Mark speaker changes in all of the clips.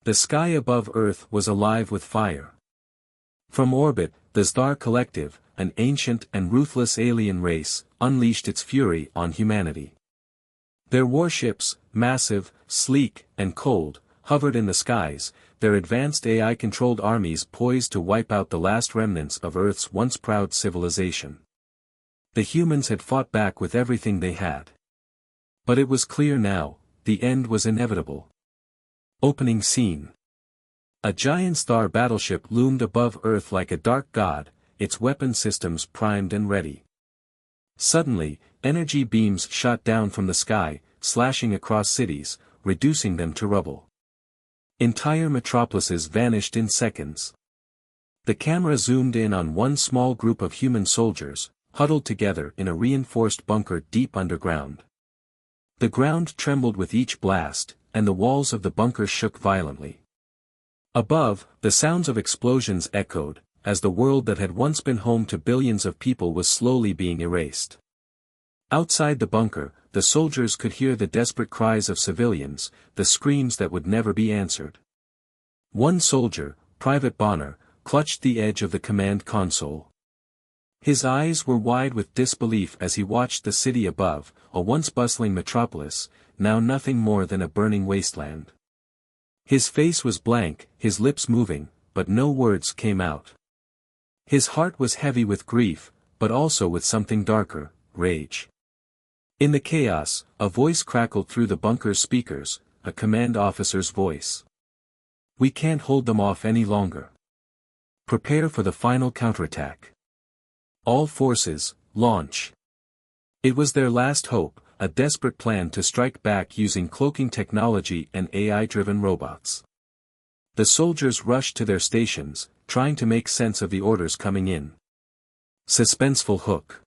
Speaker 1: The sky above Earth was alive with fire. From orbit, the Star Collective, an ancient and ruthless alien race, unleashed its fury on humanity. Their warships, massive, sleek, and cold, hovered in the skies, their advanced AI-controlled armies poised to wipe out the last remnants of Earth's once proud civilization. The humans had fought back with everything they had. But it was clear now, the end was inevitable. Opening scene. A giant star battleship loomed above Earth like a dark god, its weapon systems primed and ready. Suddenly, energy beams shot down from the sky, slashing across cities, reducing them to rubble. Entire metropolises vanished in seconds. The camera zoomed in on one small group of human soldiers, huddled together in a reinforced bunker deep underground. The ground trembled with each blast, and the walls of the bunker shook violently. Above, the sounds of explosions echoed, as the world that had once been home to billions of people was slowly being erased. Outside the bunker, the soldiers could hear the desperate cries of civilians, the screams that would never be answered. One soldier, Private Bonner, clutched the edge of the command console. His eyes were wide with disbelief as he watched the city above, a once bustling metropolis, now nothing more than a burning wasteland. His face was blank, his lips moving, but no words came out. His heart was heavy with grief, but also with something darker, rage. In the chaos, a voice crackled through the bunker's speakers, a command officer's voice. "We can't hold them off any longer. Prepare for the final counterattack. All forces, launch." It was their last hope, a desperate plan to strike back using cloaking technology and AI-driven robots. The soldiers rushed to their stations, trying to make sense of the orders coming in. Suspenseful hook.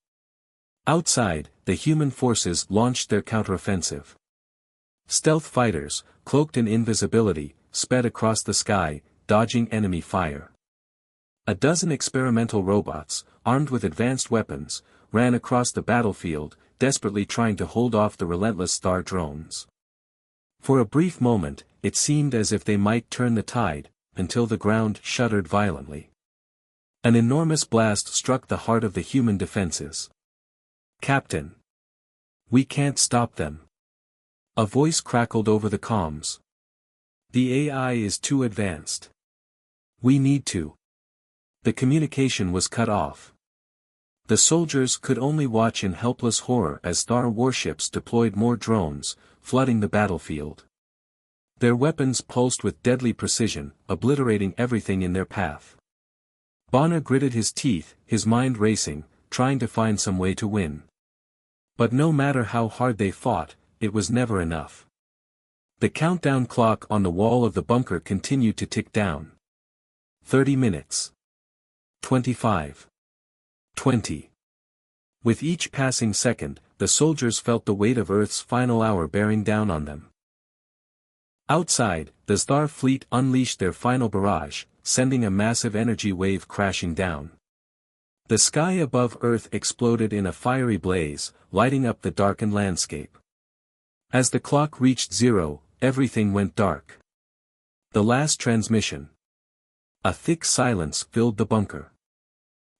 Speaker 1: Outside, the human forces launched their counteroffensive. Stealth fighters, cloaked in invisibility, sped across the sky, dodging enemy fire. A dozen experimental robots, armed with advanced weapons, ran across the battlefield, desperately trying to hold off the relentless star drones. For a brief moment, it seemed as if they might turn the tide, until the ground shuddered violently. An enormous blast struck the heart of the human defenses. "Captain! We can't stop them." A voice crackled over the comms. "The AI is too advanced. We need to." The communication was cut off. The soldiers could only watch in helpless horror as star warships deployed more drones, flooding the battlefield. Their weapons pulsed with deadly precision, obliterating everything in their path. Bonner gritted his teeth, his mind racing, trying to find some way to win. But no matter how hard they fought, it was never enough. The countdown clock on the wall of the bunker continued to tick down. 30 minutes. 25. 20. With each passing second, the soldiers felt the weight of Earth's final hour bearing down on them. Outside, the Star Fleet unleashed their final barrage, sending a massive energy wave crashing down. The sky above Earth exploded in a fiery blaze, lighting up the darkened landscape. As the clock reached zero, everything went dark. The last transmission. A thick silence filled the bunker.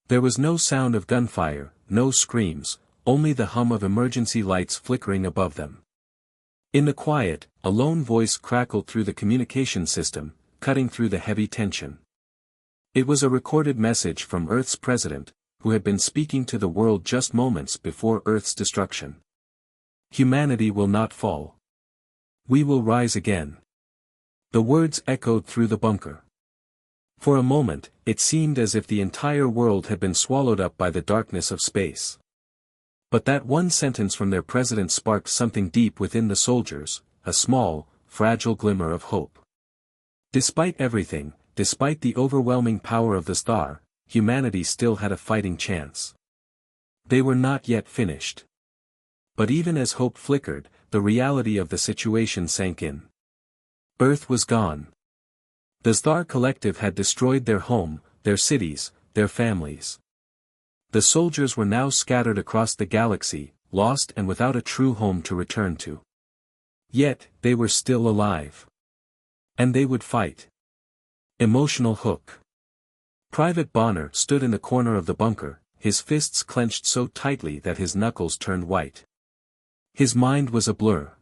Speaker 1: There was no sound of gunfire, no screams, only the hum of emergency lights flickering above them. In the quiet, a lone voice crackled through the communication system, cutting through the heavy tension. It was a recorded message from Earth's president, who had been speaking to the world just moments before Earth's destruction. "Humanity will not fall. We will rise again." The words echoed through the bunker. For a moment, it seemed as if the entire world had been swallowed up by the darkness of space. But that one sentence from their president sparked something deep within the soldiers, a small, fragile glimmer of hope. Despite everything, despite the overwhelming power of the star, humanity still had a fighting chance. They were not yet finished. But even as hope flickered, the reality of the situation sank in. Earth was gone. The Star Collective had destroyed their home, their cities, their families. The soldiers were now scattered across the galaxy, lost and without a true home to return to. Yet, they were still alive. And they would fight. Emotional hook. Private Bonner stood in the corner of the bunker, his fists clenched so tightly that his knuckles turned white. His mind was a blur.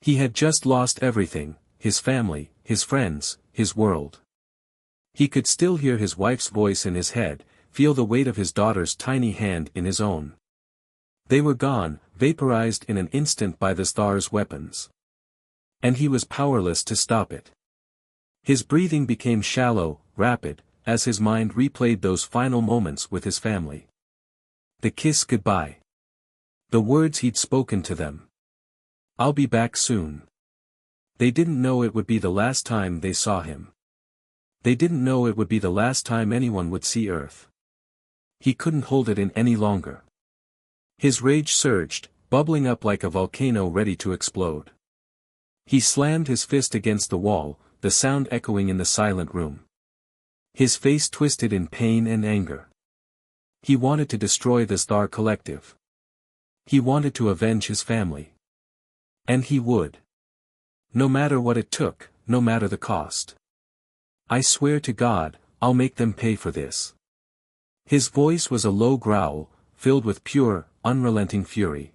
Speaker 1: He had just lost everything, his family, his friends, his world. He could still hear his wife's voice in his head, feel the weight of his daughter's tiny hand in his own. They were gone, vaporized in an instant by the star's weapons. And he was powerless to stop it. His breathing became shallow, rapid, as his mind replayed those final moments with his family. The kiss goodbye. The words he'd spoken to them. "I'll be back soon." They didn't know it would be the last time they saw him. They didn't know it would be the last time anyone would see Earth. He couldn't hold it in any longer. His rage surged, bubbling up like a volcano ready to explode. He slammed his fist against the wall, the sound echoing in the silent room. His face twisted in pain and anger. He wanted to destroy the Star Collective. He wanted to avenge his family. And he would. No matter what it took, no matter the cost. "I swear to God, I'll make them pay for this." His voice was a low growl, filled with pure, unrelenting fury.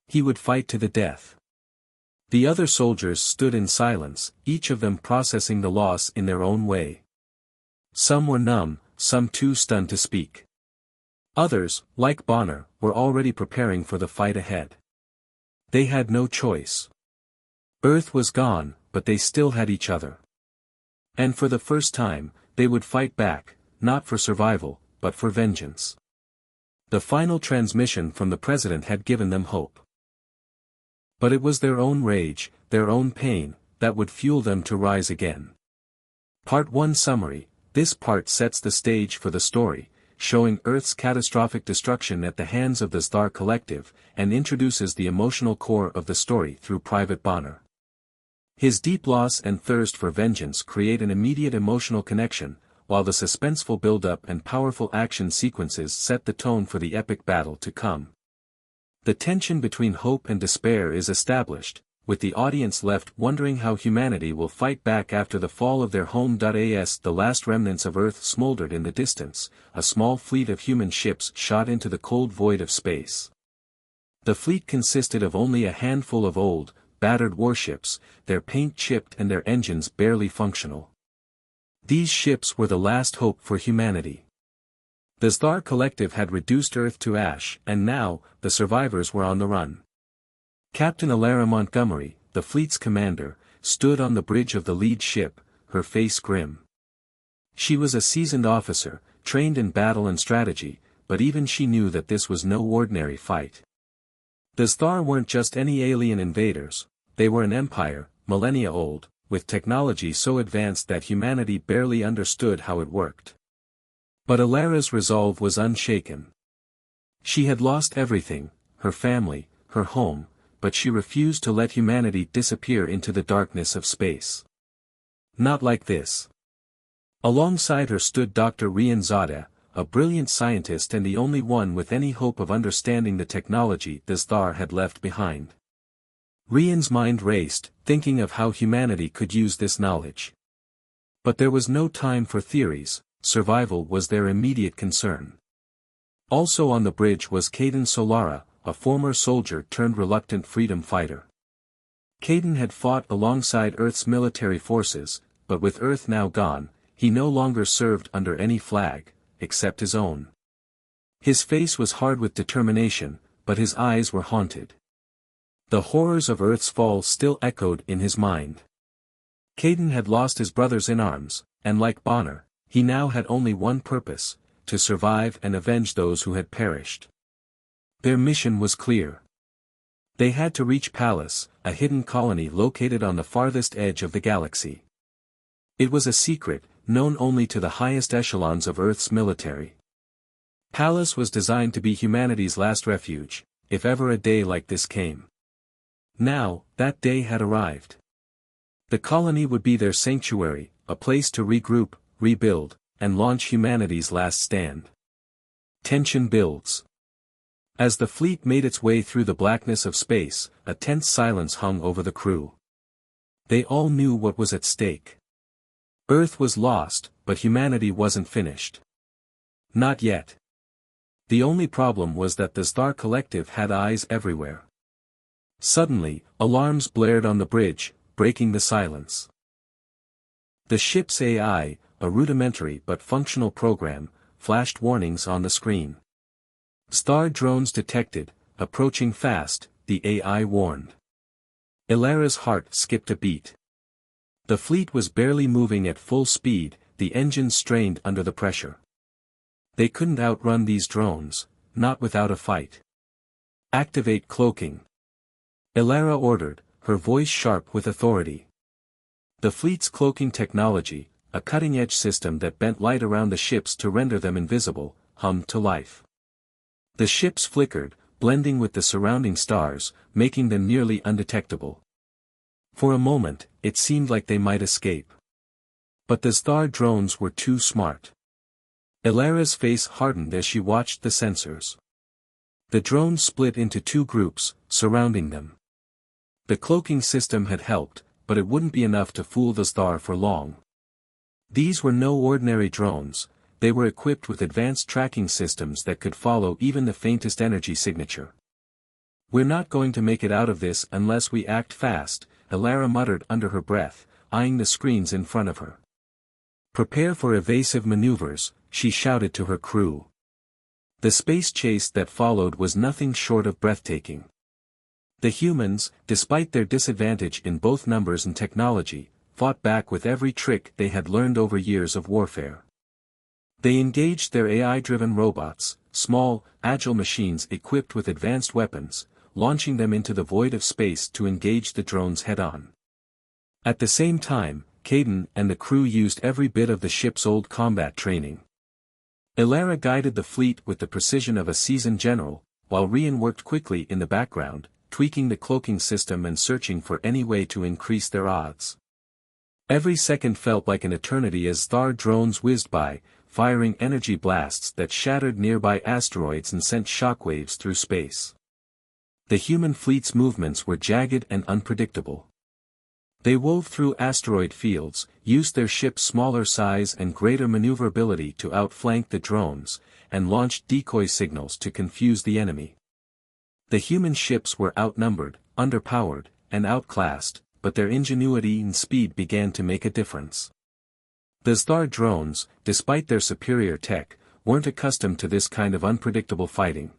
Speaker 1: He would fight to the death. The other soldiers stood in silence, each of them processing the loss in their own way. Some were numb, some too stunned to speak. Others, like Bonner, were already preparing for the fight ahead. They had no choice. Earth was gone, but they still had each other. And for the first time, they would fight back, not for survival, but for vengeance. The final transmission from the president had given them hope. But it was their own rage, their own pain, that would fuel them to rise again. Part 1 Summary. This part sets the stage for the story, showing Earth's catastrophic destruction at the hands of the Star Collective, and introduces the emotional core of the story through Private Bonner. His deep loss and thirst for vengeance create an immediate emotional connection, while the suspenseful build-up and powerful action sequences set the tone for the epic battle to come. The tension between hope and despair is established, with the audience left wondering how humanity will fight back after the fall of their home. As the last remnants of Earth smoldered in the distance, a small fleet of human ships shot into the cold void of space. The fleet consisted of only a handful of old, battered warships, their paint chipped and their engines barely functional. These ships were the last hope for humanity. The Star Collective had reduced Earth to ash, and now, the survivors were on the run. Captain Alara Montgomery, the fleet's commander, stood on the bridge of the lead ship, her face grim. She was a seasoned officer, trained in battle and strategy, but even she knew that this was no ordinary fight. The Star weren't just any alien invaders, they were an empire, millennia old, with technology so advanced that humanity barely understood how it worked. But Alara's resolve was unshaken. She had lost everything, her family, her home, but she refused to let humanity disappear into the darkness of space. Not like this. Alongside her stood Dr. Rian Zada, a brilliant scientist and the only one with any hope of understanding the technology the Star had left behind. Rian's mind raced, thinking of how humanity could use this knowledge. But there was no time for theories, survival was their immediate concern. Also on the bridge was Caden Solara, a former soldier turned reluctant freedom fighter. Caden had fought alongside Earth's military forces, but with Earth now gone, he no longer served under any flag, except his own. His face was hard with determination, but his eyes were haunted. The horrors of Earth's fall still echoed in his mind. Caden had lost his brothers in arms, and like Bonner, he now had only one purpose, to survive and avenge those who had perished. Their mission was clear. They had to reach Pallas, a hidden colony located on the farthest edge of the galaxy. It was a secret, known only to the highest echelons of Earth's military. Pallas was designed to be humanity's last refuge, if ever a day like this came. Now, that day had arrived. The colony would be their sanctuary, a place to regroup, rebuild, and launch humanity's last stand. Tension builds. As the fleet made its way through the blackness of space, a tense silence hung over the crew. They all knew what was at stake. Earth was lost, but humanity wasn't finished. Not yet. The only problem was that the Star Collective had eyes everywhere. Suddenly, alarms blared on the bridge, breaking the silence. The ship's AI, a rudimentary but functional program, flashed warnings on the screen. Star drones detected, approaching fast, the AI warned. Ilara's heart skipped a beat. The fleet was barely moving at full speed, the engines strained under the pressure. They couldn't outrun these drones, not without a fight. Activate cloaking. Ilara ordered, her voice sharp with authority. The fleet's cloaking technology, a cutting-edge system that bent light around the ships to render them invisible, hummed to life. The ships flickered, blending with the surrounding stars, making them nearly undetectable. For a moment, it seemed like they might escape. But the star drones were too smart. Ilara's face hardened as she watched the sensors. The drones split into two groups, surrounding them. The cloaking system had helped, but it wouldn't be enough to fool the star for long. These were no ordinary drones, they were equipped with advanced tracking systems that could follow even the faintest energy signature. "We're not going to make it out of this unless we act fast," Ilara muttered under her breath, eyeing the screens in front of her. "Prepare for evasive maneuvers," she shouted to her crew. The space chase that followed was nothing short of breathtaking. The humans, despite their disadvantage in both numbers and technology, fought back with every trick they had learned over years of warfare. They engaged their AI-driven robots, small, agile machines equipped with advanced weapons, launching them into the void of space to engage the drones head-on. At the same time, Caden and the crew used every bit of the ship's old combat training. Ilara guided the fleet with the precision of a seasoned general, while Rian worked quickly in the background, tweaking the cloaking system and searching for any way to increase their odds. Every second felt like an eternity as star drones whizzed by, firing energy blasts that shattered nearby asteroids and sent shockwaves through space. The human fleet's movements were jagged and unpredictable. They wove through asteroid fields, used their ship's smaller size and greater maneuverability to outflank the drones, and launched decoy signals to confuse the enemy. The human ships were outnumbered, underpowered, and outclassed, but their ingenuity and speed began to make a difference. The star drones, despite their superior tech, weren't accustomed to this kind of unpredictable fighting.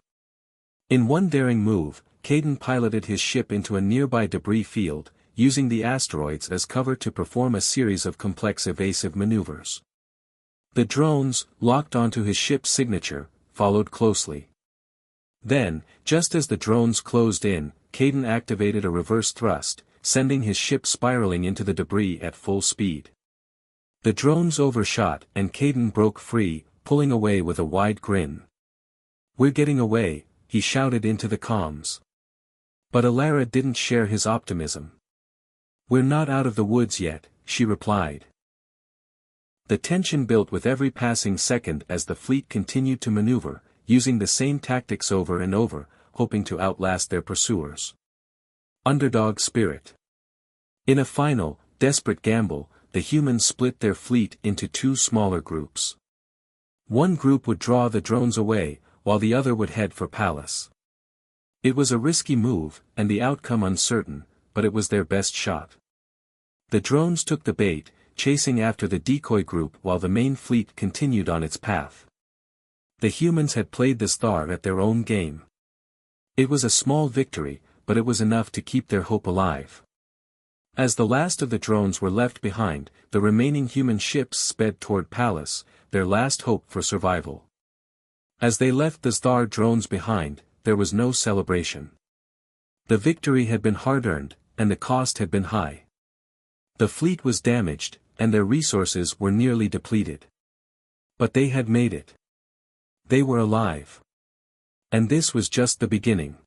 Speaker 1: In one daring move, Caden piloted his ship into a nearby debris field, using the asteroids as cover to perform a series of complex evasive maneuvers. The drones, locked onto his ship's signature, followed closely. Then, just as the drones closed in, Caden activated a reverse thrust, sending his ship spiraling into the debris at full speed. The drones overshot and Caden broke free, pulling away with a wide grin. "We're getting away," he shouted into the comms. But Ilara didn't share his optimism. "We're not out of the woods yet," she replied. The tension built with every passing second as the fleet continued to maneuver, using the same tactics over and over, hoping to outlast their pursuers. Underdog spirit. In a final, desperate gamble, the humans split their fleet into two smaller groups. One group would draw the drones away, while the other would head for Pallas. It was a risky move, and the outcome uncertain, but it was their best shot. The drones took the bait, chasing after the decoy group while the main fleet continued on its path. The humans had played the star at their own game. It was a small victory, but it was enough to keep their hope alive. As the last of the drones were left behind, the remaining human ships sped toward Pallas, their last hope for survival. As they left the star drones behind, there was no celebration. The victory had been hard-earned, and the cost had been high. The fleet was damaged, and their resources were nearly depleted. But they had made it. They were alive. And this was just the beginning.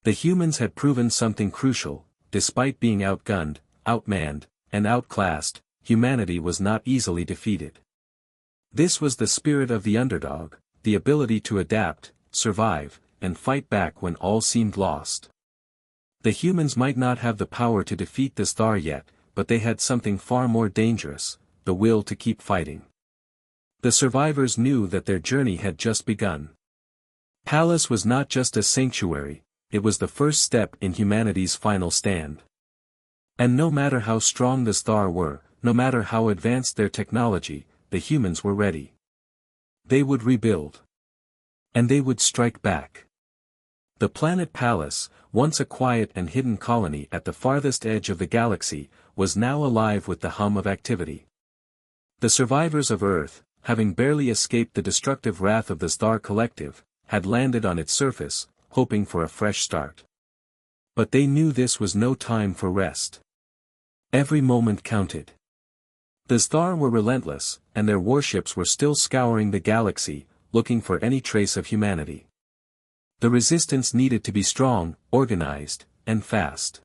Speaker 1: The humans had proven something crucial: despite being outgunned, outmanned, and outclassed, humanity was not easily defeated. This was the spirit of the underdog, the ability to adapt, survive, and fight back when all seemed lost. The humans might not have the power to defeat the star yet, but they had something far more dangerous, the will to keep fighting. The survivors knew that their journey had just begun. Pallas was not just a sanctuary, it was the first step in humanity's final stand. And no matter how strong the star were, no matter how advanced their technology, the humans were ready. They would rebuild. And they would strike back. The planet Pallas, once a quiet and hidden colony at the farthest edge of the galaxy, was now alive with the hum of activity. The survivors of Earth, having barely escaped the destructive wrath of the Star Collective, had landed on its surface, hoping for a fresh start. But they knew this was no time for rest. Every moment counted. The Star were relentless, and their warships were still scouring the galaxy, looking for any trace of humanity. The resistance needed to be strong, organized, and fast.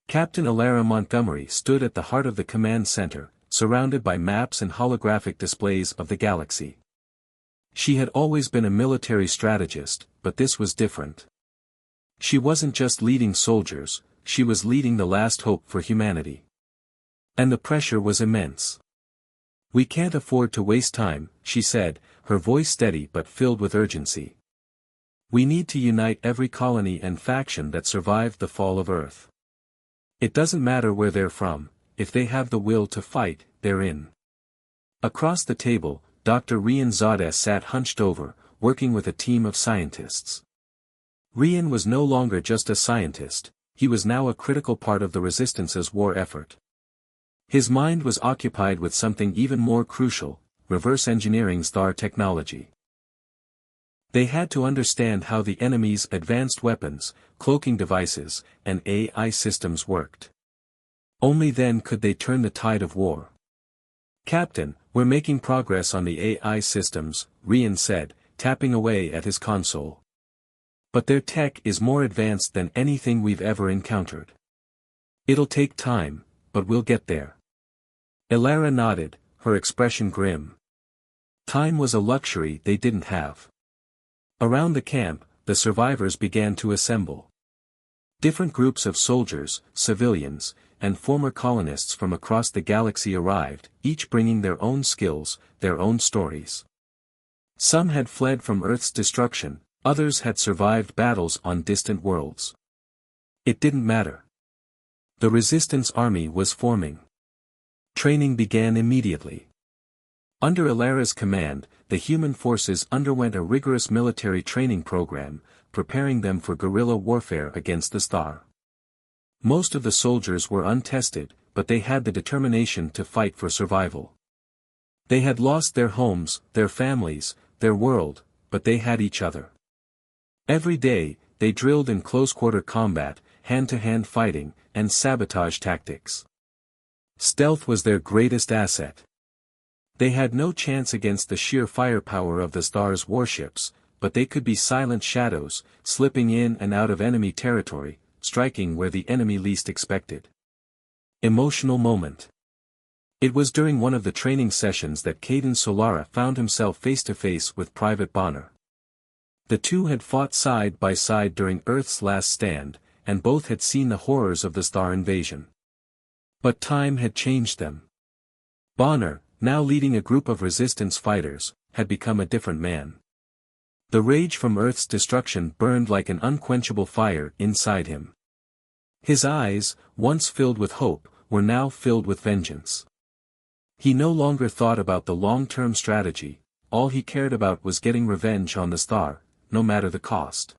Speaker 1: Captain Alara Montgomery stood at the heart of the command center, surrounded by maps and holographic displays of the galaxy. She had always been a military strategist, but this was different. She wasn't just leading soldiers, she was leading the last hope for humanity. And the pressure was immense. "We can't afford to waste time," she said, her voice steady but filled with urgency. "We need to unite every colony and faction that survived the fall of Earth. It doesn't matter where they're from, if they have the will to fight, they're in." Across the table, Dr. Rian Zadeh sat hunched over, working with a team of scientists. Rian was no longer just a scientist, he was now a critical part of the Resistance's war effort. His mind was occupied with something even more crucial, reverse engineering star technology. They had to understand how the enemy's advanced weapons, cloaking devices, and AI systems worked. Only then could they turn the tide of war. "Captain, we're making progress on the AI systems," Rian said, tapping away at his console. "But their tech is more advanced than anything we've ever encountered. It'll take time, but we'll get there." Alara nodded, her expression grim. Time was a luxury they didn't have. Around the camp, the survivors began to assemble. Different groups of soldiers, civilians, and former colonists from across the galaxy arrived, each bringing their own skills, their own stories. Some had fled from Earth's destruction, others had survived battles on distant worlds. It didn't matter. The Resistance Army was forming. Training began immediately. Under Alara's command, the human forces underwent a rigorous military training program, preparing them for guerrilla warfare against the Star. Most of the soldiers were untested, but they had the determination to fight for survival. They had lost their homes, their families, their world, but they had each other. Every day, they drilled in close-quarter combat, hand-to-hand fighting, and sabotage tactics. Stealth was their greatest asset. They had no chance against the sheer firepower of the Star's warships, but they could be silent shadows, slipping in and out of enemy territory, striking where the enemy least expected. Emotional moment. It was during one of the training sessions that Caden Solara found himself face-to-face with Private Bonner. The two had fought side by side during Earth's last stand, and both had seen the horrors of the Star invasion. But time had changed them. Bonner, now leading a group of resistance fighters, had become a different man. The rage from Earth's destruction burned like an unquenchable fire inside him. His eyes, once filled with hope, were now filled with vengeance. He no longer thought about the long-term strategy, all he cared about was getting revenge on the Star, no matter the cost.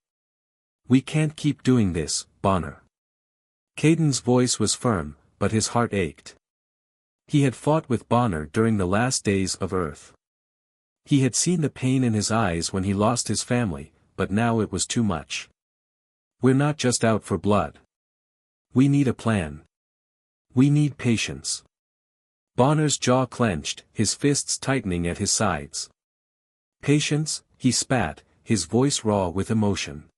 Speaker 1: "We can't keep doing this, Bonner." Caden's voice was firm, but his heart ached. He had fought with Bonner during the last days of Earth. He had seen the pain in his eyes when he lost his family, but now it was too much. "We're not just out for blood. We need a plan. We need patience." Bonner's jaw clenched, his fists tightening at his sides. "Patience," he spat, his voice raw with emotion.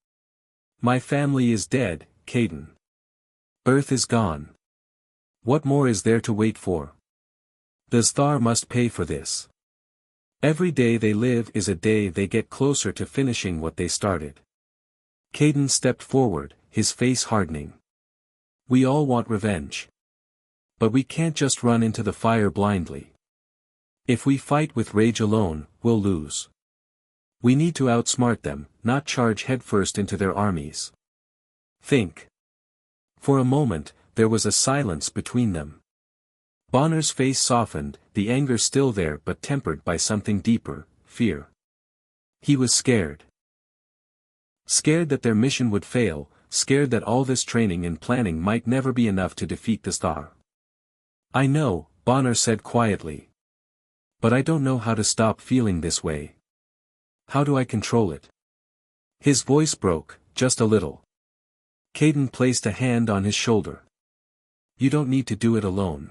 Speaker 1: "My family is dead, Caden. Earth is gone. What more is there to wait for? The Star must pay for this. Every day they live is a day they get closer to finishing what they started." Caden stepped forward, his face hardening. We all want revenge. But we can't just run into the fire blindly. If we fight with rage alone, we'll lose. We need to outsmart them, not charge headfirst into their armies. Think. For a moment, there was a silence between them. Bonner's face softened, the anger still there but tempered by something deeper, fear. He was scared. Scared that their mission would fail, scared that all this training and planning might never be enough to defeat the Star. I know, Bonner said quietly. But I don't know how to stop feeling this way. How do I control it? His voice broke, just a little. Caden placed a hand on his shoulder. You don't need to do it alone.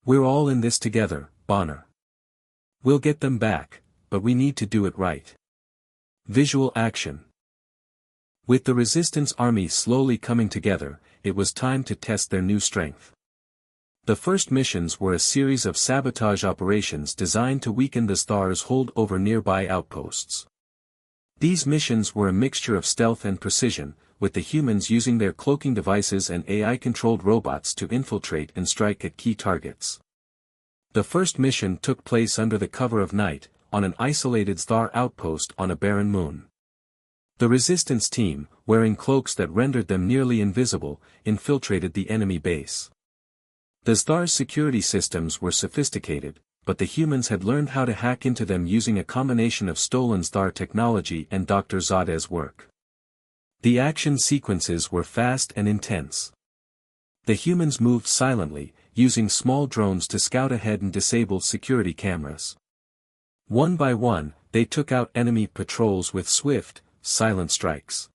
Speaker 1: We're all in this together, Bonner. We'll get them back, but we need to do it right. Visual action. With the Resistance army slowly coming together, it was time to test their new strength. The first missions were a series of sabotage operations designed to weaken the Star's hold over nearby outposts. These missions were a mixture of stealth and precision, with the humans using their cloaking devices and AI-controlled robots to infiltrate and strike at key targets. The first mission took place under the cover of night, on an isolated Star outpost on a barren moon. The Resistance team, wearing cloaks that rendered them nearly invisible, infiltrated the enemy base. The Star's security systems were sophisticated, but the humans had learned how to hack into them using a combination of stolen Star technology and Dr. Zadeh's work. The action sequences were fast and intense. The humans moved silently, using small drones to scout ahead and disable security cameras. One by one, they took out enemy patrols with swift, silent strikes.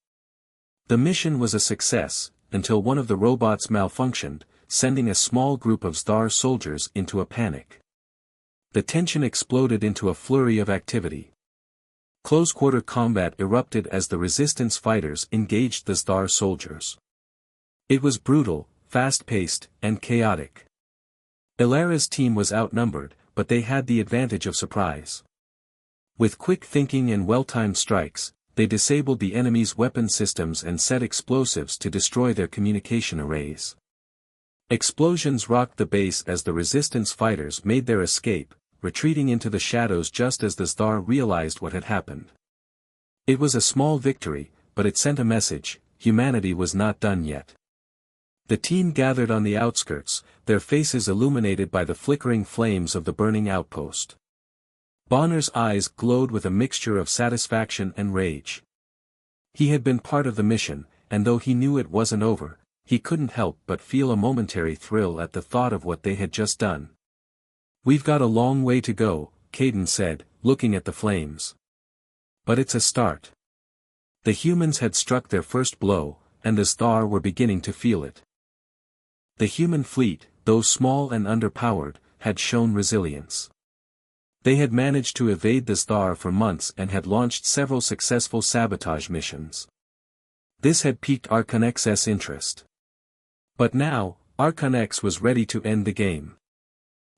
Speaker 1: The mission was a success, until one of the robots malfunctioned, sending a small group of Star soldiers into a panic. The tension exploded into a flurry of activity. Close-quarter combat erupted as the Resistance fighters engaged the Star soldiers. It was brutal, fast-paced, and chaotic. Ilara's team was outnumbered, but they had the advantage of surprise. With quick thinking and well-timed strikes, they disabled the enemy's weapon systems and set explosives to destroy their communication arrays. Explosions rocked the base as the Resistance fighters made their escape, retreating into the shadows just as the Star realized what had happened. It was a small victory, but it sent a message: humanity was not done yet. The team gathered on the outskirts, their faces illuminated by the flickering flames of the burning outpost. Bonner's eyes glowed with a mixture of satisfaction and rage. He had been part of the mission, and though he knew it wasn't over, he couldn't help but feel a momentary thrill at the thought of what they had just done. We've got a long way to go, Caden said, looking at the flames. But it's a start. The humans had struck their first blow, and the Star were beginning to feel it. The human fleet, though small and underpowered, had shown resilience. They had managed to evade the Star for months and had launched several successful sabotage missions. This had piqued Archon X's interest. But now, Archon X was ready to end the game.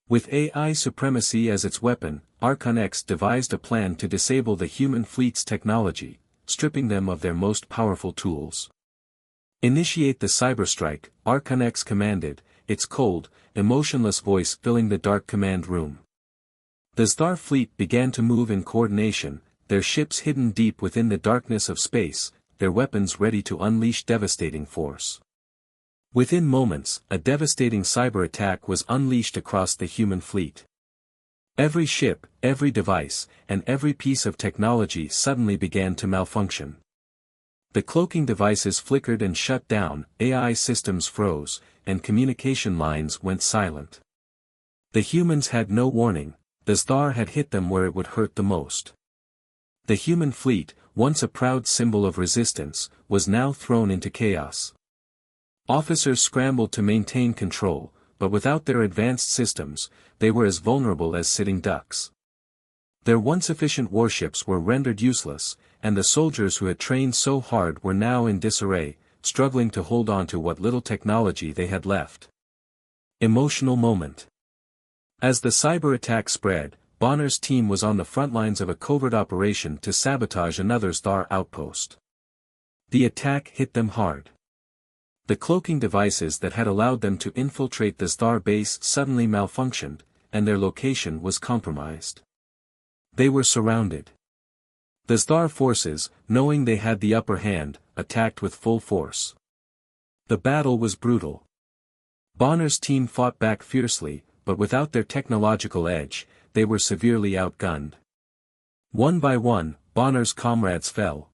Speaker 1: With AI supremacy as its weapon, Archon X devised a plan to disable the human fleet's technology, stripping them of their most powerful tools. Initiate the cyberstrike, Archon X commanded, its cold, emotionless voice filling the dark command room. The Star fleet began to move in coordination, their ships hidden deep within the darkness of space, their weapons ready to unleash devastating force. Within moments, a devastating cyber attack was unleashed across the human fleet. Every ship, every device, and every piece of technology suddenly began to malfunction. The cloaking devices flickered and shut down, AI systems froze, and communication lines went silent. The humans had no warning, the Star had hit them where it would hurt the most. The human fleet, once a proud symbol of resistance, was now thrown into chaos. Officers scrambled to maintain control, but without their advanced systems, they were as vulnerable as sitting ducks. Their once efficient warships were rendered useless, and the soldiers who had trained so hard were now in disarray, struggling to hold on to what little technology they had left. Emotional moment. As the cyber attack spread, Bonner's team was on the front lines of a covert operation to sabotage another Star outpost. The attack hit them hard. The cloaking devices that had allowed them to infiltrate the star base suddenly malfunctioned, and their location was compromised. They were surrounded. The star forces, knowing they had the upper hand, attacked with full force. The battle was brutal. Bonner's team fought back fiercely, but without their technological edge, they were severely outgunned. One by one, Bonner's comrades fell.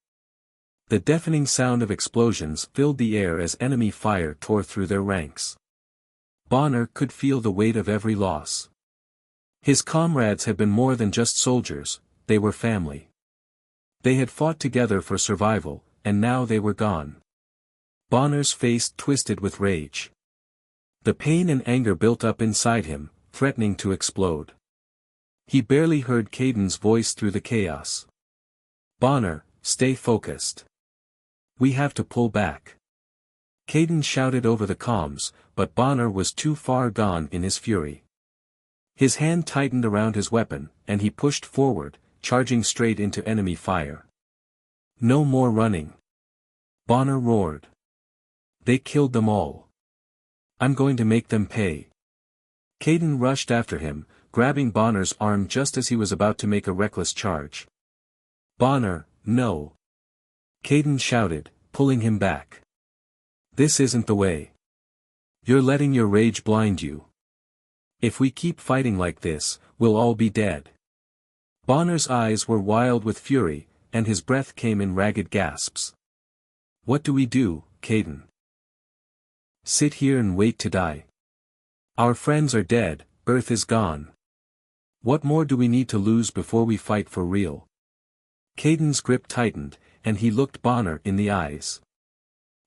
Speaker 1: The deafening sound of explosions filled the air as enemy fire tore through their ranks. Bonner could feel the weight of every loss. His comrades had been more than just soldiers, they were family. They had fought together for survival, and now they were gone. Bonner's face twisted with rage. The pain and anger built up inside him, threatening to explode. He barely heard Caden's voice through the chaos. "Bonner, stay focused. We have to pull back." Caden shouted over the comms, but Bonner was too far gone in his fury. His hand tightened around his weapon, and he pushed forward, charging straight into enemy fire. "No more running!" Bonner roared. "They killed them all. I'm going to make them pay." Caden rushed after him, grabbing Bonner's arm just as he was about to make a reckless charge. "Bonner, no!" Caden shouted, pulling him back. "This isn't the way. You're letting your rage blind you. If we keep fighting like this, we'll all be dead." Bonner's eyes were wild with fury, and his breath came in ragged gasps. "What do we do, Caden? Sit here and wait to die? Our friends are dead, Earth is gone. What more do we need to lose before we fight for real?" Caden's grip tightened, and he looked Bonner in the eyes.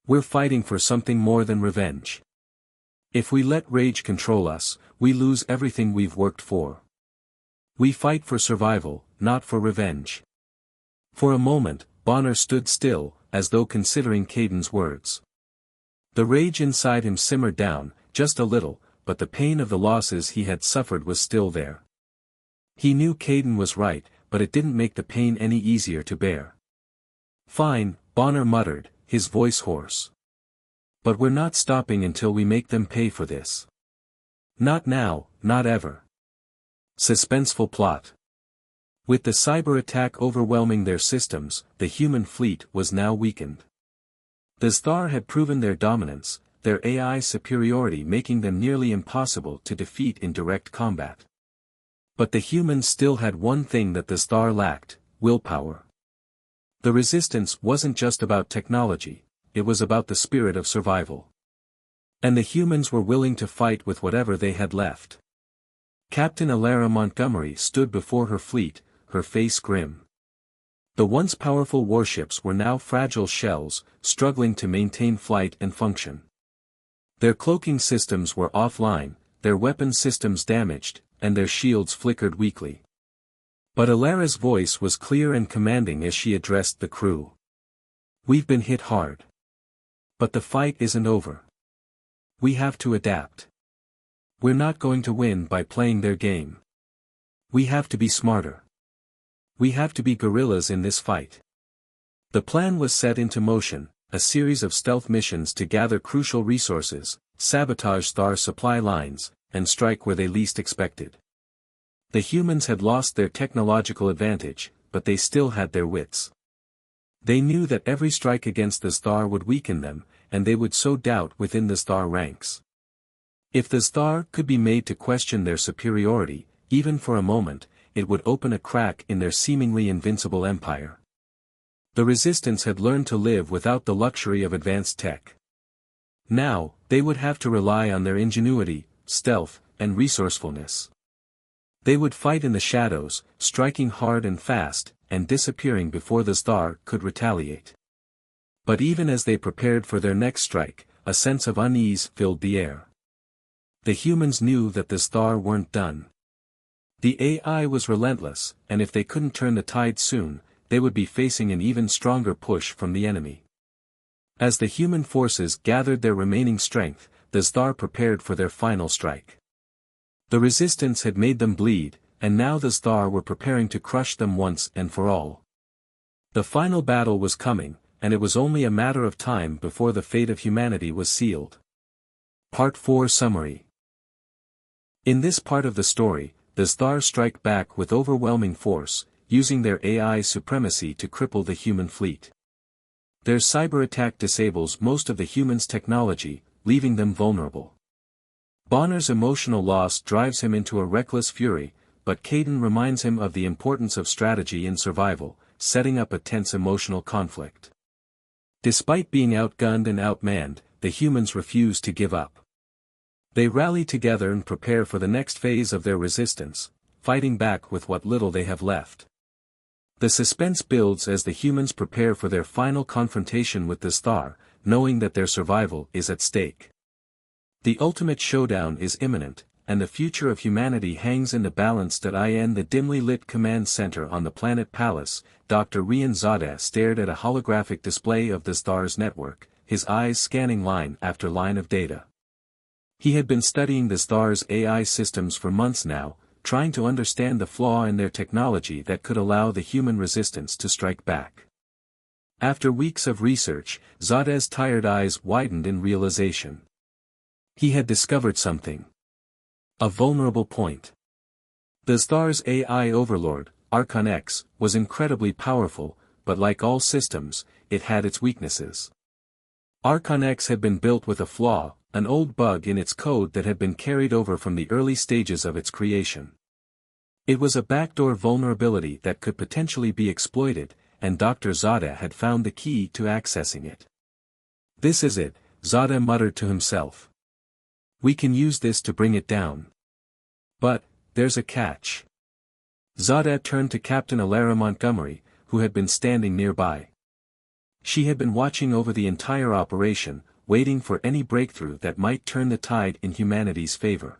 Speaker 1: "We're fighting for something more than revenge. If we let rage control us, we lose everything we've worked for. We fight for survival, not for revenge." For a moment, Bonner stood still, as though considering Caden's words. The rage inside him simmered down, just a little, but the pain of the losses he had suffered was still there. He knew Caden was right, but it didn't make the pain any easier to bear. "Fine," Bonner muttered, his voice hoarse. "But we're not stopping until we make them pay for this. Not now, not ever." Suspenseful plot. With the cyber attack overwhelming their systems, the human fleet was now weakened. The Star had proven their dominance, their AI superiority making them nearly impossible to defeat in direct combat. But the humans still had one thing that the Star lacked: willpower. The resistance wasn't just about technology, it was about the spirit of survival. And the humans were willing to fight with whatever they had left. Captain Alara Montgomery stood before her fleet, her face grim. The once powerful warships were now fragile shells, struggling to maintain flight and function. Their cloaking systems were offline, their weapon systems damaged, and their shields flickered weakly. But Alara's voice was clear and commanding as she addressed the crew. "We've been hit hard. But the fight isn't over. We have to adapt. We're not going to win by playing their game. We have to be smarter. We have to be guerrillas in this fight." The plan was set into motion, a series of stealth missions to gather crucial resources, sabotage Star supply lines, and strike where they least expected. The humans had lost their technological advantage, but they still had their wits. They knew that every strike against the Star would weaken them, and they would sow doubt within the Star ranks. If the Star could be made to question their superiority, even for a moment, it would open a crack in their seemingly invincible empire. The Resistance had learned to live without the luxury of advanced tech. Now, they would have to rely on their ingenuity, stealth, and resourcefulness. They would fight in the shadows, striking hard and fast, and disappearing before the Star could retaliate. But even as they prepared for their next strike, a sense of unease filled the air. The humans knew that the Star weren't done. The AI was relentless, and if they couldn't turn the tide soon, they would be facing an even stronger push from the enemy. As the human forces gathered their remaining strength, the Star prepared for their final strike. The Resistance had made them bleed, and now the Star were preparing to crush them once and for all. The final battle was coming, and it was only a matter of time before the fate of humanity was sealed. Part 4 Summary. In this part of the story, the Thars strike back with overwhelming force, using their AI supremacy to cripple the human fleet. Their cyber attack disables most of the humans' technology, leaving them vulnerable. Bonner's emotional loss drives him into a reckless fury, but Kaidan reminds him of the importance of strategy in survival, setting up a tense emotional conflict. Despite being outgunned and outmanned, the humans refuse to give up. They rally together and prepare for the next phase of their resistance, fighting back with what little they have left. The suspense builds as the humans prepare for their final confrontation with the Thar, knowing that their survival is at stake. The ultimate showdown is imminent, and the future of humanity hangs in the balance. In the dimly lit command center on the planet Pallas, Dr. Rian Zadeh stared at a holographic display of the Thar's network, his eyes scanning line after line of data. He had been studying the Thar's AI systems for months now, trying to understand the flaw in their technology that could allow the human resistance to strike back. After weeks of research, Zadeh's tired eyes widened in realization. He had discovered something. A vulnerable point. The Thar's AI overlord, Archon X, was incredibly powerful, but like all systems, it had its weaknesses. Archon X had been built with a flaw, an old bug in its code that had been carried over from the early stages of its creation. It was a backdoor vulnerability that could potentially be exploited, and Dr. Zadeh had found the key to accessing it. This is it, Zadeh muttered to himself. We can use this to bring it down. But, there's a catch. Zadeh turned to Captain Alara Montgomery, who had been standing nearby. She had been watching over the entire operation, waiting for any breakthrough that might turn the tide in humanity's favor.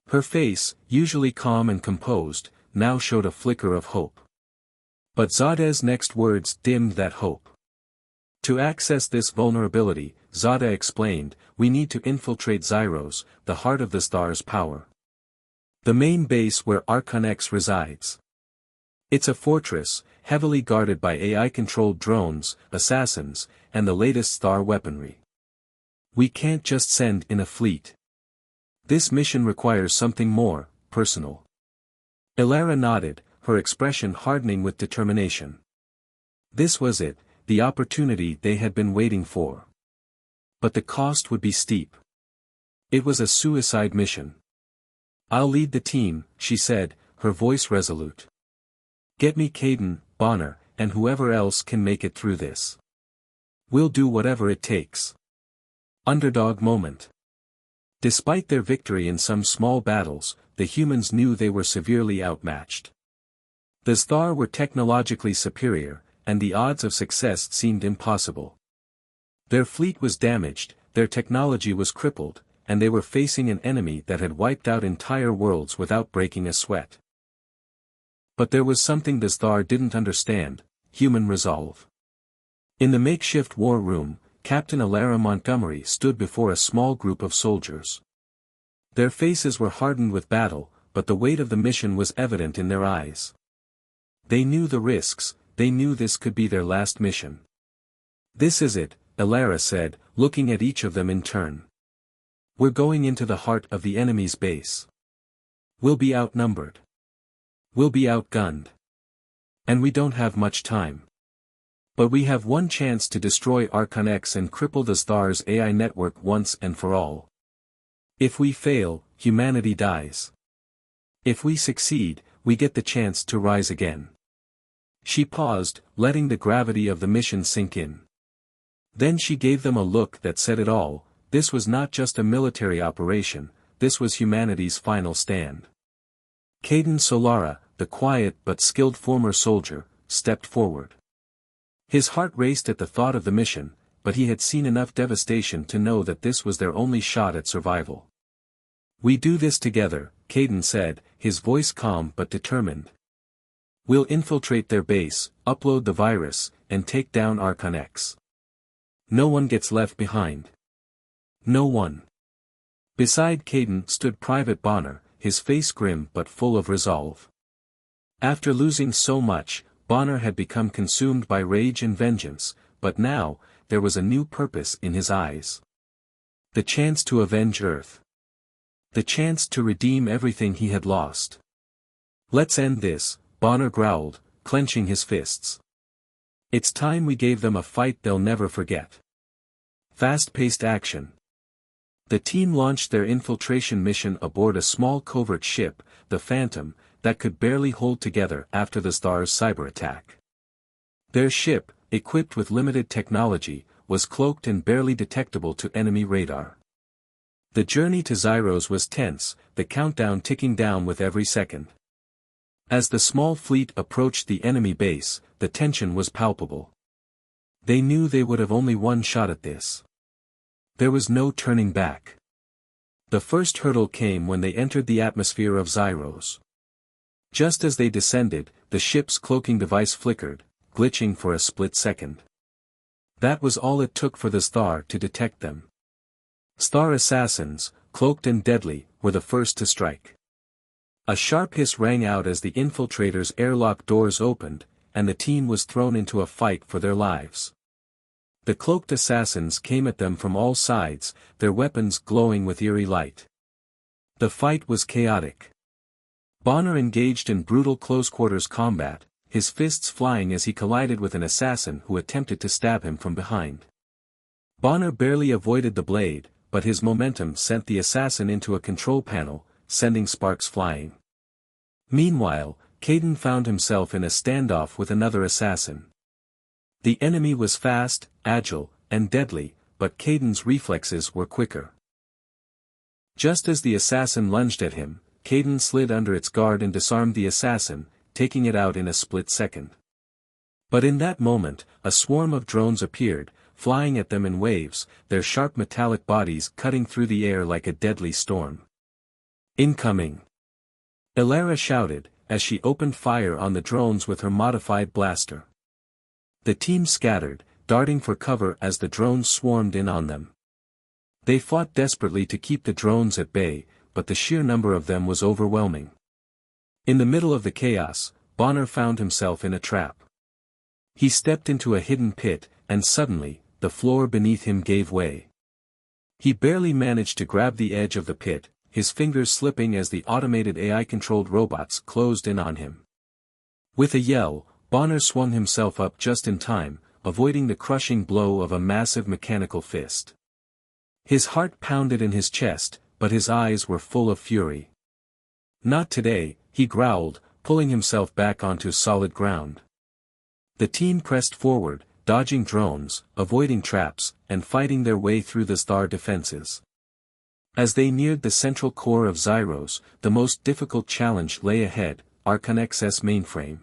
Speaker 1: Her face, usually calm and composed, now showed a flicker of hope. But Zadeh's next words dimmed that hope. To access this vulnerability, Zadeh explained, we need to infiltrate Zyros, the heart of the Thar's power. The main base where Archon X resides. It's a fortress, heavily guarded by AI-controlled drones, assassins, and the latest Thar weaponry. We can't just send in a fleet. This mission requires something more, personal. Alara nodded, her expression hardening with determination. This was it, the opportunity they had been waiting for. But the cost would be steep. It was a suicide mission. I'll lead the team, she said, her voice resolute. Get me Kaidan, Bonner, and whoever else can make it through this. We'll do whatever it takes. Underdog moment. Despite their victory in some small battles, the humans knew they were severely outmatched. The Thar were technologically superior, and the odds of success seemed impossible. Their fleet was damaged, their technology was crippled, and they were facing an enemy that had wiped out entire worlds without breaking a sweat. But there was something the Thar didn't understand: human resolve. In the makeshift war room, Captain Alara Montgomery stood before a small group of soldiers. Their faces were hardened with battle, but the weight of the mission was evident in their eyes. They knew the risks, they knew this could be their last mission. This is it, Alara said, looking at each of them in turn. We're going into the heart of the enemy's base. We'll be outnumbered. We'll be outgunned. And we don't have much time. But we have one chance to destroy Archon X and cripple the Thar's AI network once and for all. If we fail, humanity dies. If we succeed, we get the chance to rise again. She paused, letting the gravity of the mission sink in. Then she gave them a look that said it all: this was not just a military operation, this was humanity's final stand. Kaidan Solara, the quiet but skilled former soldier, stepped forward. His heart raced at the thought of the mission, but he had seen enough devastation to know that this was their only shot at survival. We do this together, Kaidan said, his voice calm but determined. We'll infiltrate their base, upload the virus, and take down Archon X. No one gets left behind. No one. Beside Kaidan stood Private Bonner, his face grim but full of resolve. After losing so much, Bonner had become consumed by rage and vengeance, but now, there was a new purpose in his eyes. The chance to avenge Earth. The chance to redeem everything he had lost. "Let's end this," Bonner growled, clenching his fists. "It's time we gave them a fight they'll never forget." Fast-paced action. The team launched their infiltration mission aboard a small covert ship, the Phantom, that could barely hold together after the Star's cyber attack. Their ship, equipped with limited technology, was cloaked and barely detectable to enemy radar. The journey to Zyros was tense, the countdown ticking down with every second. As the small fleet approached the enemy base, the tension was palpable. They knew they would have only one shot at this. There was no turning back. The first hurdle came when they entered the atmosphere of Zyros. Just as they descended, the ship's cloaking device flickered, glitching for a split second. That was all it took for the Star to detect them. Star assassins, cloaked and deadly, were the first to strike. A sharp hiss rang out as the infiltrators' airlock doors opened, and the team was thrown into a fight for their lives. The cloaked assassins came at them from all sides, their weapons glowing with eerie light. The fight was chaotic. Bonner engaged in brutal close-quarters combat, his fists flying as he collided with an assassin who attempted to stab him from behind. Bonner barely avoided the blade, but his momentum sent the assassin into a control panel, sending sparks flying. Meanwhile, Caden found himself in a standoff with another assassin. The enemy was fast, agile, and deadly, but Caden's reflexes were quicker. Just as the assassin lunged at him, Caden slid under its guard and disarmed the assassin, taking it out in a split second. But in that moment, a swarm of drones appeared, flying at them in waves, their sharp metallic bodies cutting through the air like a deadly storm. "Incoming!" Elara shouted, as she opened fire on the drones with her modified blaster. The team scattered, darting for cover as the drones swarmed in on them. They fought desperately to keep the drones at bay, but the sheer number of them was overwhelming. In the middle of the chaos, Bonner found himself in a trap. He stepped into a hidden pit, and suddenly, the floor beneath him gave way. He barely managed to grab the edge of the pit, his fingers slipping as the automated AI-controlled robots closed in on him. With a yell, Bonner swung himself up just in time, avoiding the crushing blow of a massive mechanical fist. His heart pounded in his chest, but his eyes were full of fury. "Not today," he growled, pulling himself back onto solid ground. The team pressed forward, dodging drones, avoiding traps, and fighting their way through the Star defenses. As they neared the central core of Zyros, the most difficult challenge lay ahead, Archonex's mainframe.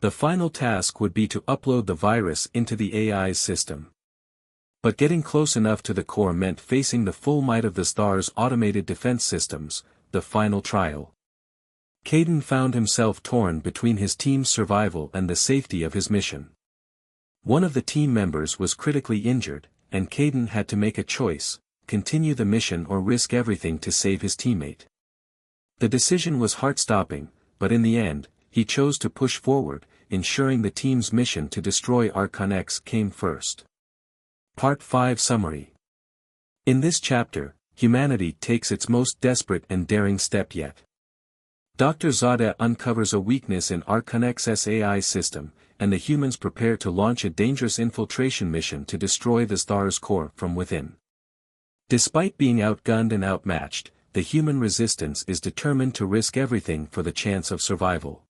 Speaker 1: The final task would be to upload the virus into the AI's system. But getting close enough to the core meant facing the full might of the Star's automated defense systems, the final trial. Caden found himself torn between his team's survival and the safety of his mission. One of the team members was critically injured, and Caden had to make a choice: continue the mission or risk everything to save his teammate. The decision was heart-stopping, but in the end, he chose to push forward, ensuring the team's mission to destroy Archonex came first. Part 5 Summary. In this chapter, humanity takes its most desperate and daring step yet. Dr. Zada uncovers a weakness in Archonex's AI system, and the humans prepare to launch a dangerous infiltration mission to destroy the Star's core from within. Despite being outgunned and outmatched, the human resistance is determined to risk everything for the chance of survival.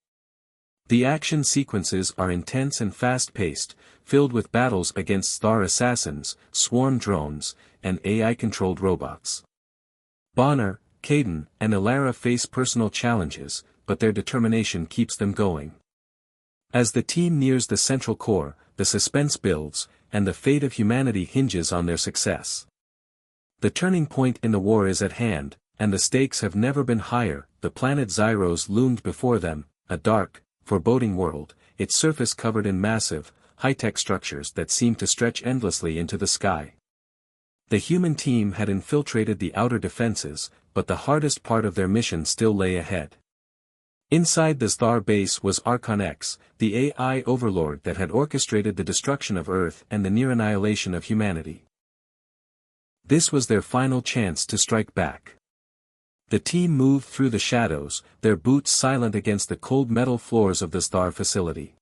Speaker 1: The action sequences are intense and fast-paced, filled with battles against Star assassins, swarm drones, and AI-controlled robots. Bonner, Caden, and Elara face personal challenges, but their determination keeps them going. As the team nears the central core, the suspense builds, and the fate of humanity hinges on their success. The turning point in the war is at hand, and the stakes have never been higher. The planet Zyros loomed before them, a dark, foreboding world, its surface covered in massive, high-tech structures that seemed to stretch endlessly into the sky. The human team had infiltrated the outer defenses, but the hardest part of their mission still lay ahead. Inside the star base was Archon X, the AI overlord that had orchestrated the destruction of Earth and the near annihilation of humanity. This was their final chance to strike back. The team moved through the shadows, their boots silent against the cold metal floors of the star facility.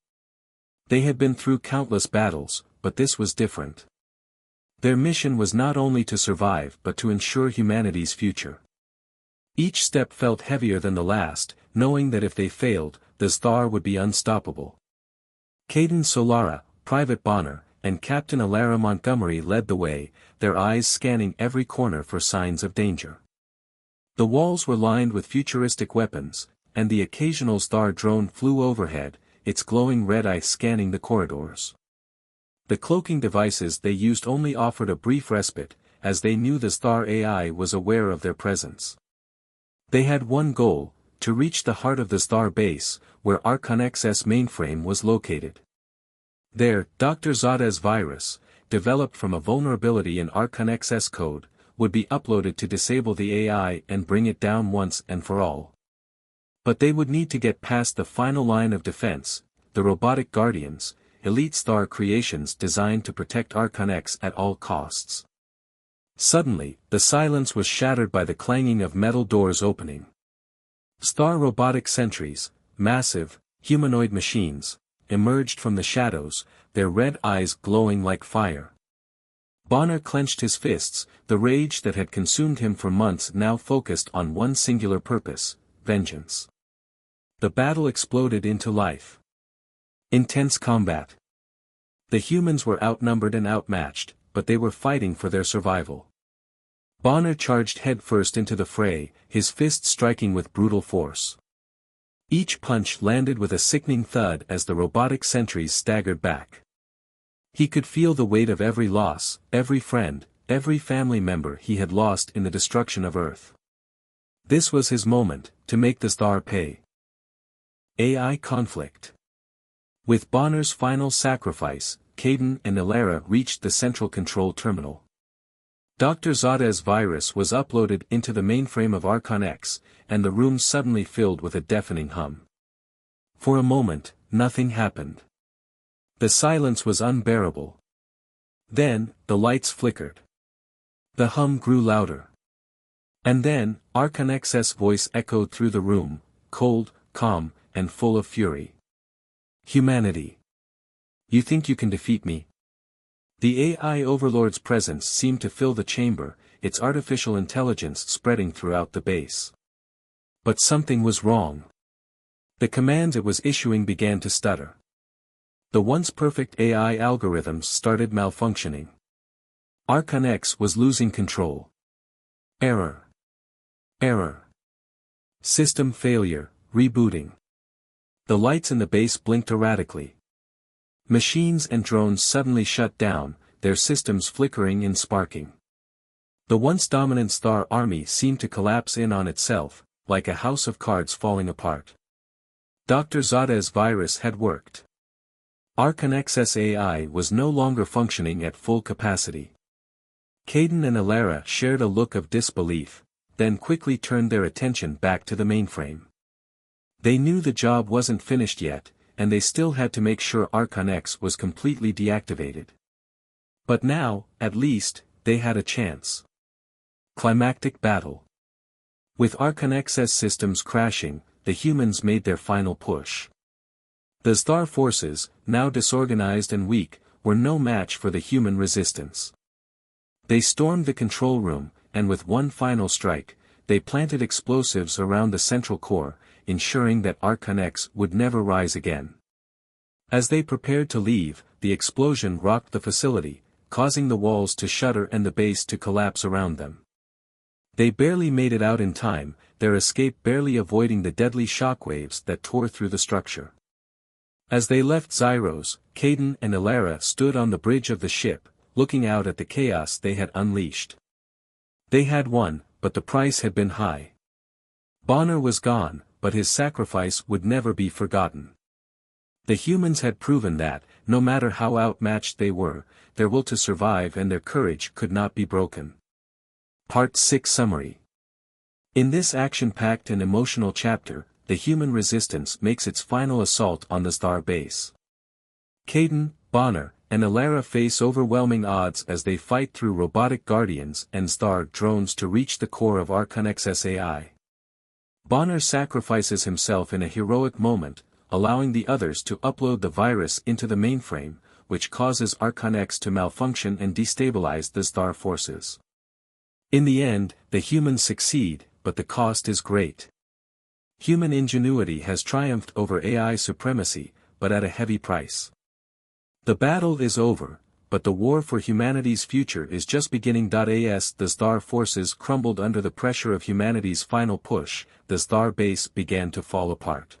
Speaker 1: They had been through countless battles, but this was different. Their mission was not only to survive but to ensure humanity's future. Each step felt heavier than the last, knowing that if they failed, the star would be unstoppable. Caden Solara, Private Bonner, and Captain Alara Montgomery led the way, their eyes scanning every corner for signs of danger. The walls were lined with futuristic weapons, and the occasional star drone flew overhead, its glowing red eye scanning the corridors. The cloaking devices they used only offered a brief respite, as they knew the star AI was aware of their presence. They had one goal: to reach the heart of the star base, where Archon X's mainframe was located. There, Dr. Zada's virus, developed from a vulnerability in Archon X's code, would be uploaded to disable the AI and bring it down once and for all. But they would need to get past the final line of defense, the robotic guardians, elite star creations designed to protect Archon X at all costs. Suddenly, the silence was shattered by the clanging of metal doors opening. Star robotic sentries, massive, humanoid machines, emerged from the shadows, their red eyes glowing like fire. Bonner clenched his fists, the rage that had consumed him for months now focused on one singular purpose: vengeance. The battle exploded into life. Intense combat. The humans were outnumbered and outmatched, but they were fighting for their survival. Bonner charged headfirst into the fray, his fists striking with brutal force. Each punch landed with a sickening thud as the robotic sentries staggered back. He could feel the weight of every loss, every friend, every family member he had lost in the destruction of Earth. This was his moment, to make the star pay. AI conflict. With Bonner's final sacrifice, Caden and Alara reached the central control terminal. Dr. Zada's virus was uploaded into the mainframe of Archon X, and the room suddenly filled with a deafening hum. For a moment, nothing happened. The silence was unbearable. Then, the lights flickered. The hum grew louder. And then, Archon X's voice echoed through the room, cold, calm, and full of fury. Humanity. You think you can defeat me? The AI overlord's presence seemed to fill the chamber, its artificial intelligence spreading throughout the base. But something was wrong. The commands it was issuing began to stutter. The once perfect AI algorithms started malfunctioning. Archon X was losing control. Error. Error. System failure, rebooting. The lights in the base blinked erratically. Machines and drones suddenly shut down, their systems flickering and sparking. The once dominant star army seemed to collapse in on itself, like a house of cards falling apart. Dr. Zada's virus had worked. Archon X's AI was no longer functioning at full capacity. Caden and Alara shared a look of disbelief, then quickly turned their attention back to the mainframe. They knew the job wasn't finished yet, and they still had to make sure Archon X was completely deactivated. But now, at least, they had a chance. Climactic battle. With Archon X's systems crashing, the humans made their final push. The star forces, now disorganized and weak, were no match for the human resistance. They stormed the control room, and with one final strike, they planted explosives around the central core, ensuring that Archon X would never rise again. As they prepared to leave, the explosion rocked the facility, causing the walls to shudder and the base to collapse around them. They barely made it out in time, their escape barely avoiding the deadly shockwaves that tore through the structure. As they left Zyros, Caden and Alara stood on the bridge of the ship, looking out at the chaos they had unleashed. They had won, but the price had been high. Bonner was gone, but his sacrifice would never be forgotten. The humans had proven that, no matter how outmatched they were, their will to survive and their courage could not be broken. Part 6 Summary. In this action-packed and emotional chapter, the human resistance makes its final assault on the star base. Caden, Bonner, and Alara face overwhelming odds as they fight through robotic guardians and star drones to reach the core of Archonex's AI. Bonner sacrifices himself in a heroic moment, allowing the others to upload the virus into the mainframe, which causes Archonex to malfunction and destabilize the star forces. In the end, the humans succeed, but the cost is great. Human ingenuity has triumphed over AI supremacy, but at a heavy price. The battle is over, but the war for humanity's future is just beginning. As the star forces crumbled under the pressure of humanity's final push, the star base began to fall apart.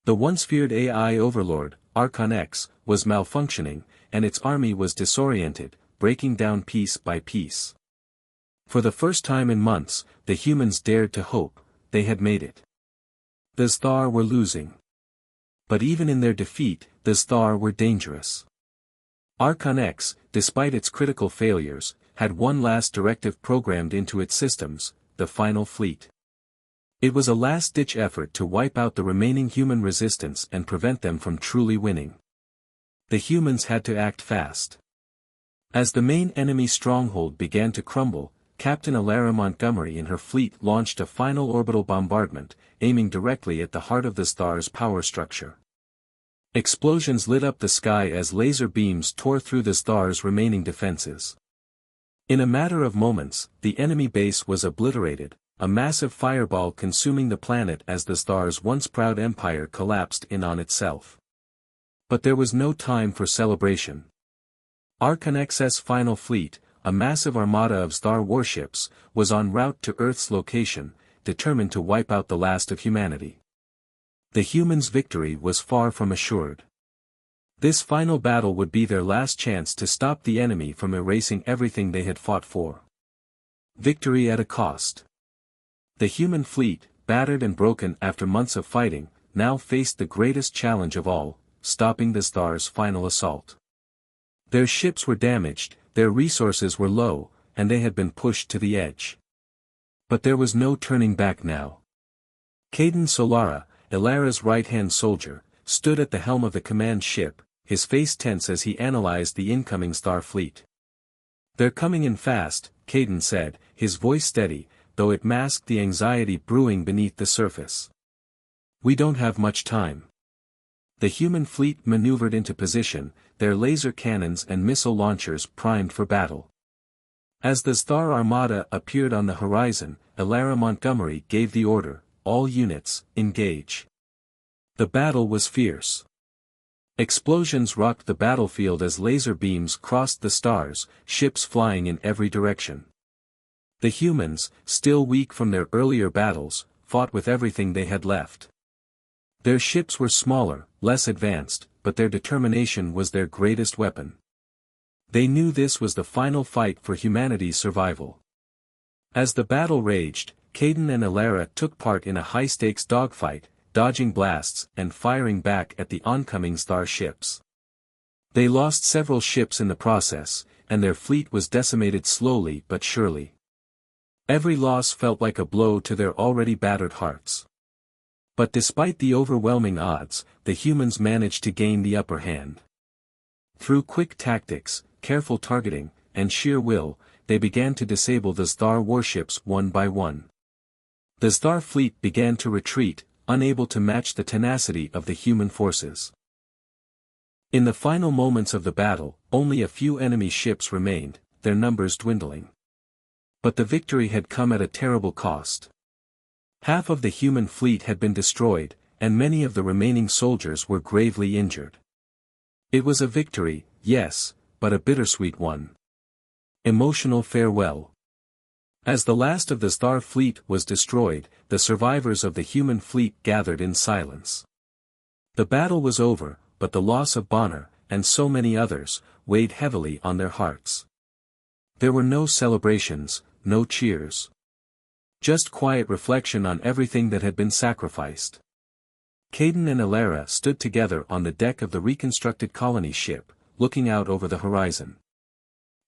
Speaker 1: The once feared AI overlord, Archonex, was malfunctioning, and its army was disoriented, breaking down piece by piece. For the first time in months, the humans dared to hope. They had made it. The star were losing. But even in their defeat, the star were dangerous. Archonex, despite its critical failures, had one last directive programmed into its systems, the final fleet. It was a last-ditch effort to wipe out the remaining human resistance and prevent them from truly winning. The humans had to act fast. As the main enemy stronghold began to crumble, Captain Alara Montgomery and her fleet launched a final orbital bombardment, aiming directly at the heart of the star's power structure. Explosions lit up the sky as laser beams tore through the star's remaining defenses. In a matter of moments, the enemy base was obliterated, a massive fireball consuming the planet as the star's once proud empire collapsed in on itself. But there was no time for celebration. Archonex's final fleet, a massive armada of star warships, was en route to Earth's location, determined to wipe out the last of humanity. The humans' victory was far from assured. This final battle would be their last chance to stop the enemy from erasing everything they had fought for. Victory at a cost. The human fleet, battered and broken after months of fighting, now faced the greatest challenge of all, stopping the star's final assault. Their ships were damaged, their resources were low, and they had been pushed to the edge. But there was no turning back now. Caden Solara, Alara's right-hand soldier, stood at the helm of the command ship, his face tense as he analyzed the incoming star fleet. "They're coming in fast," Caden said, his voice steady, though it masked the anxiety brewing beneath the surface. "We don't have much time." The human fleet maneuvered into position, their laser cannons and missile launchers primed for battle. As the Star Armada appeared on the horizon, Alara Montgomery gave the order, "All units, engage." The battle was fierce. Explosions rocked the battlefield as laser beams crossed the stars, ships flying in every direction. The humans, still weak from their earlier battles, fought with everything they had left. Their ships were smaller, less advanced, but their determination was their greatest weapon. They knew this was the final fight for humanity's survival. As the battle raged, Caden and Alara took part in a high-stakes dogfight, dodging blasts and firing back at the oncoming star ships. They lost several ships in the process, and their fleet was decimated slowly but surely. Every loss felt like a blow to their already battered hearts. But despite the overwhelming odds, the humans managed to gain the upper hand. Through quick tactics, careful targeting, and sheer will, they began to disable the star warships one by one. The star fleet began to retreat, unable to match the tenacity of the human forces. In the final moments of the battle, only a few enemy ships remained, their numbers dwindling. But the victory had come at a terrible cost. Half of the human fleet had been destroyed, and many of the remaining soldiers were gravely injured. It was a victory, yes, but a bittersweet one. Emotional farewell. As the last of the star fleet was destroyed, the survivors of the human fleet gathered in silence. The battle was over, but the loss of Bonner, and so many others, weighed heavily on their hearts. There were no celebrations, no cheers. Just quiet reflection on everything that had been sacrificed. Caden and Alara stood together on the deck of the reconstructed colony ship, looking out over the horizon.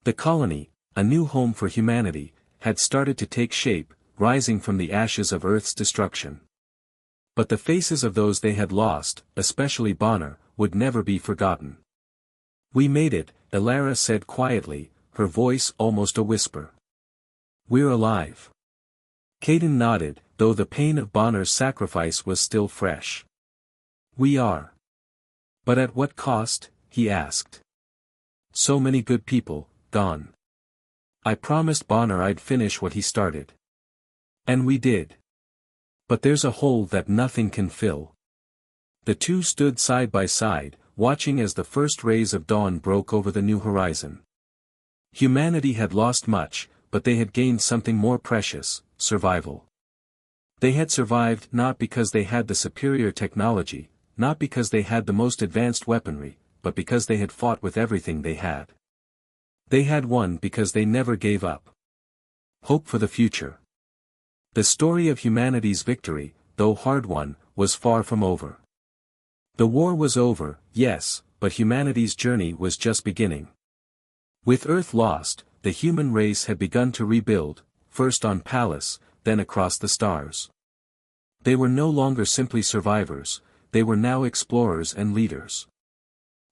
Speaker 1: The colony, a new home for humanity, had started to take shape, rising from the ashes of Earth's destruction. But the faces of those they had lost, especially Bonner, would never be forgotten. "We made it," Elara said quietly, her voice almost a whisper. "We're alive." Caden nodded, though the pain of Bonner's sacrifice was still fresh. "We are." "But at what cost?" he asked. "So many good people, gone. I promised Bonner I'd finish what he started. And we did. But there's a hole that nothing can fill." The two stood side by side, watching as the first rays of dawn broke over the new horizon. Humanity had lost much, but they had gained something more precious: survival. They had survived not because they had the superior technology, not because they had the most advanced weaponry, but because they had fought with everything they had. They had won because they never gave up. Hope for the future. The story of humanity's victory, though hard one, was far from over. The war was over, yes, but humanity's journey was just beginning. With Earth lost, the human race had begun to rebuild, first on Pallas, then across the stars. They were no longer simply survivors, they were now explorers and leaders.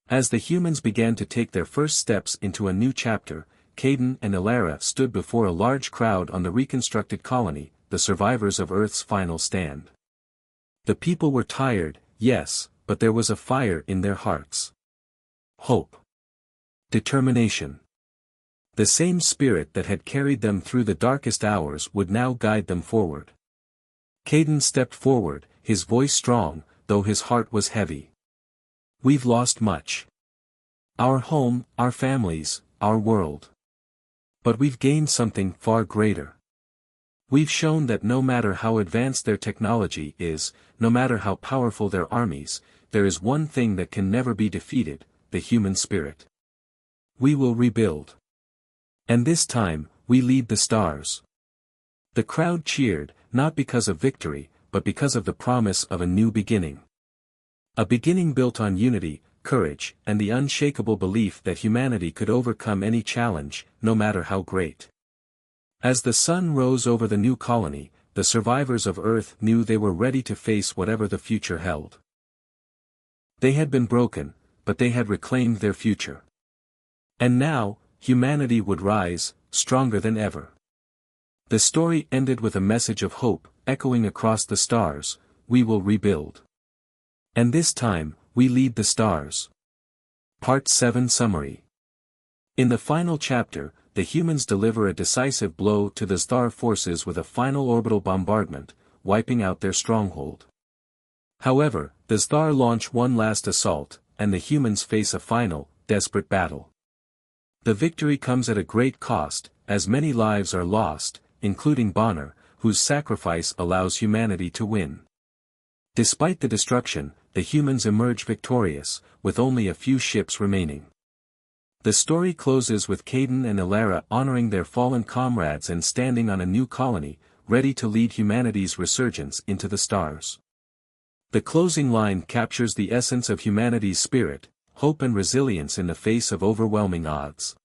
Speaker 1: As the humans began to take their first steps into a new chapter, Caden and Elara stood before a large crowd on the reconstructed colony, the survivors of Earth's final stand. The people were tired, yes, but there was a fire in their hearts. Hope. Determination. The same spirit that had carried them through the darkest hours would now guide them forward. Caden stepped forward, his voice strong, though his heart was heavy. "We've lost much. Our home, our families, our world. But we've gained something far greater. We've shown that no matter how advanced their technology is, no matter how powerful their armies, there is one thing that can never be defeated: the human spirit. We will rebuild. And this time, we lead the stars." The crowd cheered, not because of victory, but because of the promise of a new beginning. A beginning built on unity, courage, and the unshakable belief that humanity could overcome any challenge, no matter how great. As the sun rose over the new colony, the survivors of Earth knew they were ready to face whatever the future held. They had been broken, but they had reclaimed their future. And now, humanity would rise, stronger than ever. The story ended with a message of hope, echoing across the stars: "We will rebuild. And this time, we lead the stars." Part 7 Summary. In the final chapter, the humans deliver a decisive blow to the star forces with a final orbital bombardment, wiping out their stronghold. However, the Star launch one last assault, and the humans face a final, desperate battle. The victory comes at a great cost, as many lives are lost, including Bonner, whose sacrifice allows humanity to win. Despite the destruction, the humans emerge victorious, with only a few ships remaining. The story closes with Caden and Elara honoring their fallen comrades and standing on a new colony, ready to lead humanity's resurgence into the stars. The closing line captures the essence of humanity's spirit: hope and resilience in the face of overwhelming odds.